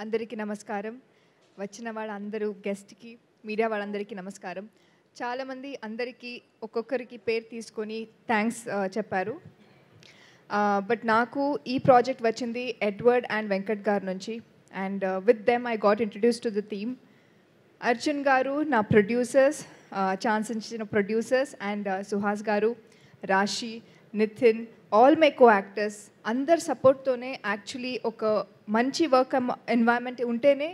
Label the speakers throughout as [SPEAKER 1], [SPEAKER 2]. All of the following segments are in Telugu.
[SPEAKER 1] అందరికీ నమస్కారం. వచ్చిన వాళ్ళందరూ గెస్ట్కి, మీడియా వాళ్ళందరికీ నమస్కారం. చాలామంది అందరికీ ఒక్కొక్కరికి పేరు తీసుకొని థ్యాంక్స్ చెప్పారు. బట్ నాకు ఈ ప్రాజెక్ట్ వచ్చింది ఎడ్వర్డ్ అండ్ వెంకట్ గారి నుంచి. And with them I got introduce to the theme. Arjun గారు నా ప్రొడ్యూసర్స్, ఛాన్స్ ఇచ్చిన ప్రొడ్యూసర్స్, అండ్ సుహాస్ గారు, Rashi, Nithin, all my co actors అందరి సపోర్ట్తోనే యాక్చువల్లీ ఒక మంచి వర్క్ ఎన్వైరన్మెంట్ ఉంటేనే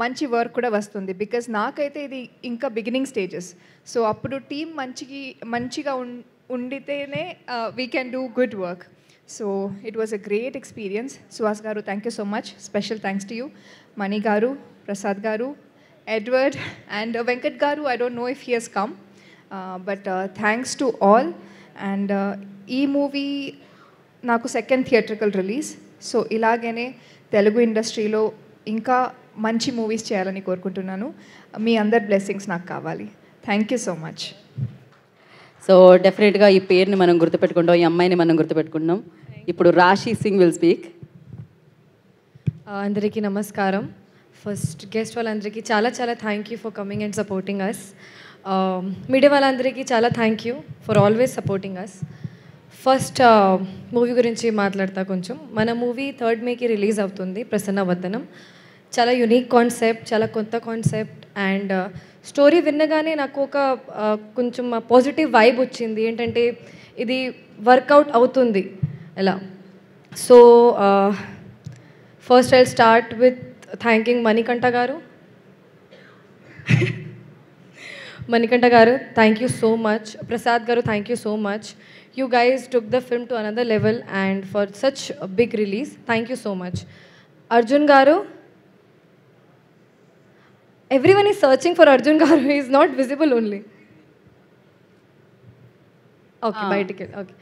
[SPEAKER 1] మంచి వర్క్ కూడా వస్తుంది. బికాజ్ నాకైతే ఇది ఇంకా బిగినింగ్ స్టేజెస్. సో అప్పుడు టీం మంచిగా ఉండితేనే we can do good work. So it was a great experience. Suhas గారు, thank you so much. Special thanks to you. Mani గారు, ప్రసాద్ గారు, ఎడ్వర్డ్ అండ్ వెంకట్ గారు. I don't know if he has come, but thanks to all. And ఈ మూవీ నాకు సెకండ్ థియేట్రికల్ రిలీజ్. సో ఇలాగనే తెలుగు ఇండస్ట్రీలో ఇంకా మంచి మూవీస్ చేయాలని కోరుకుంటున్నాను. మీ అందరి బ్లెస్సింగ్స్ నాకు కావాలి. Thank you so much.
[SPEAKER 2] So డెఫినెట్గా ఈ పేరుని మనం గుర్తుపెట్టుకుంటాం, ఈ అమ్మాయిని మనం గుర్తుపెట్టుకుంటాం. ఇప్పుడు రాశి సింగ్ విల్ స్పీక్.
[SPEAKER 3] అందరికీ నమస్కారం. ఫస్ట్ గెస్ట్ వాళ్ళందరికీ చాలా చాలా thank you for coming and supporting us. Media వాళ్ళందరికీ చాలా thank you for always supporting us. First movie గురించి మాట్లాడతా కొంచెం. మన మూవీ 3rd మేకి రిలీజ్ అవుతుంది, ప్రసన్నవదనం. చాలా యునిక్ కాన్సెప్ట్, చాలా కొత్త కాన్సెప్ట్. అండ్ స్టోరీ విన్నగానే నాకు ఒక కొంచెం పాజిటివ్ వైబ్ వచ్చింది. ఏంటంటే ఇది వర్కౌట్ అవుతుంది ఎలా. So first I start with thanking Manikantha గారు. మణికంఠ గారు, thank you so much. Prasad గారు, thank you so much. You guys took the film to another level and for such a big release. Thank you so much. Arjun Garu, everyone is searching for Arjun Garu. He is not visible only. Okay, బయటికి. ఓకే,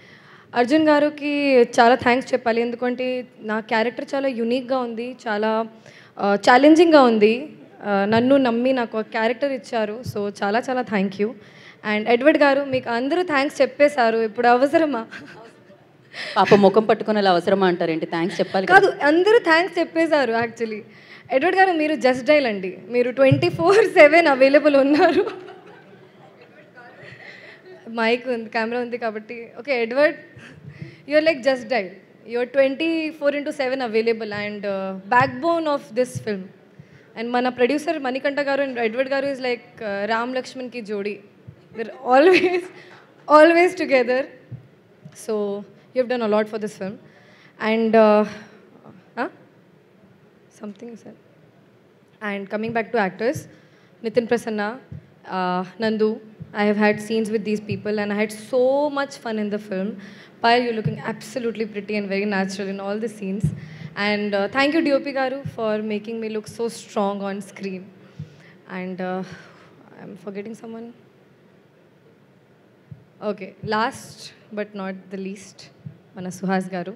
[SPEAKER 3] అర్జున్ గారుకి చాలా థ్యాంక్స్ చెప్పాలి. ఎందుకంటే నా క్యారెక్టర్ చాలా యూనిక్గా ఉంది, చాలా ఛాలెంజింగ్గా ఉంది. నన్ను నమ్మి నాకు ఒక క్యారెక్టర్ ఇచ్చారు. సో చాలా చాలా థ్యాంక్ యూ. అండ్ ఎడ్వర్డ్ గారు, మీకు అందరూ థ్యాంక్స్ చెప్పేశారు, ఇప్పుడు అవసరమా?
[SPEAKER 2] పాప ముఖం పట్టుకునేలా అవసరమా అంటారేంటి? థ్యాంక్స్ చెప్పాలి
[SPEAKER 3] కాదు, అందరూ థ్యాంక్స్ చెప్పేశారు యాక్చువల్లీ. ఎడ్వర్డ్ గారు, మీరు జస్ట్ డైల్ అండి, మీరు 24/7 అవైలబుల్ ఉన్నారు. మైక్ ఉంది, కెమెరా ఉంది కాబట్టి. Okay Edward, you're like just dial. You're 24/7 available and backbone of this film. And మన ప్రొడ్యూసర్ మణికంఠ గారు అండ్ ఎడ్వర్డ్ గారు ఈజ్ లైక్ రామ్ లక్ష్మణ్కి జోడీ. They're always together. So you've done a lot for this film. And something you said. And coming back to actors, Nitin Prasanna, Nandu, I have had scenes with these people and I had so much fun in the film. Payal, you're looking absolutely pretty and very natural in all the scenes. And thank you DOP Garu for making me look so strong on screen. And I'm forgetting someone. Okay, last but not the least మన సుహాస్ గారు.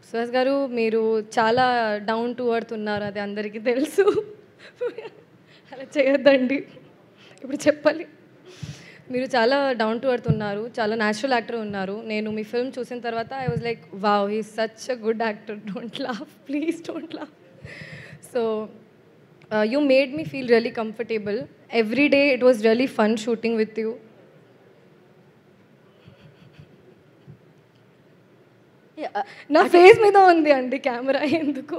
[SPEAKER 3] సుహాస్ గారు, మీరు చాలా డౌన్ టు ఎర్త్ ఉన్నారు, అది అందరికీ తెలుసు. అలా చేయొద్దండి, ఇప్పుడు చెప్పాలి. మీరు చాలా డౌన్ టు ఎర్త్ ఉన్నారు, చాలా న్యాచురల్ యాక్టర్ ఉన్నారు. నేను మీ ఫిల్మ్ చూసిన తర్వాత I was like wow, he is such a good actor. Don't laugh, please don't laugh. So you made me feel really comfortable. Every day it was really fun shooting with you. నా ఫేస్ మీద ఉంది అండి కెమెరా, ఎందుకు.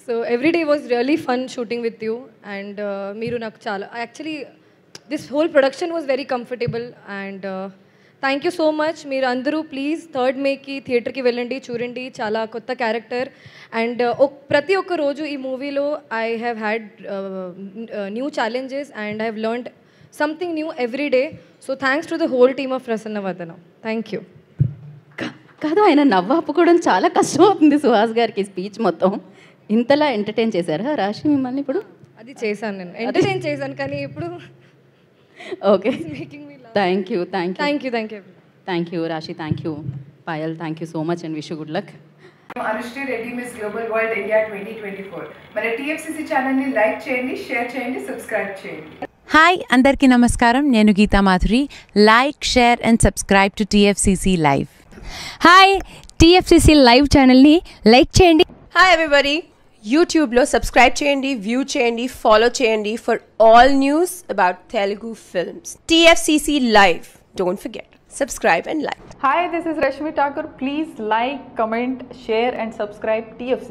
[SPEAKER 3] So every day was really fun shooting with you. And మీరు నాకు చాలా actually this whole production was very comfortable. And thank you so much. మీరు అందరూ ప్లీజ్ 3rd మేకి థియేటర్కి వెళ్ళండి, చూడండి. చాలా కొత్త క్యారెక్టర్. అండ్ ప్రతి ఒక్క రోజు ఈ మూవీలో I have had new challenges and I have learned something new every day. So thanks to the whole team of Prasannavadanam. Thank you.
[SPEAKER 2] కాదు, ఆయన నవ్వు ఆపుకోవడం చాలా కష్టం అవుతుంది సుహాస్ గారికి. స్పీచ్ మొత్తం ఇంతలా ఎంటర్టైన్ చేశారా రాశి మిమ్మల్ని? ఇప్పుడు
[SPEAKER 3] అది చేశాను, నేను ఎంటర్టైన్ చేశాను, కానీ ఇప్పుడు
[SPEAKER 2] okay. Thank you thank you Rashi, thank you Payal, thank you so much and wish you good luck.
[SPEAKER 4] Anushree Reddy, miss global world India 2024. మన TFCC ఛానల్ని లైక్ చేయండి, షేర్ చేయండి, సబ్స్క్రైబ్ చేయండి.
[SPEAKER 5] హాయ్, అందరికీ నమస్కారం. నేను Geetha Madhuri. Like, share and subscribe to TFCC live.
[SPEAKER 6] Hi, TFCC live ఛానల్ని లైక్ చేయండి.
[SPEAKER 7] హాయ్ ఎవ్రీబడి,
[SPEAKER 6] యూట్యూబ్లో సబ్స్క్రైబ్ చేయండి, వ్యూ చేయండి, ఫాలో చేయండి for all news about Telugu films. TFCC Live. Don't forget. Subscribe and like.
[SPEAKER 7] Hi, this is Rashmi Thakur. Please like, comment, share and subscribe TFCC.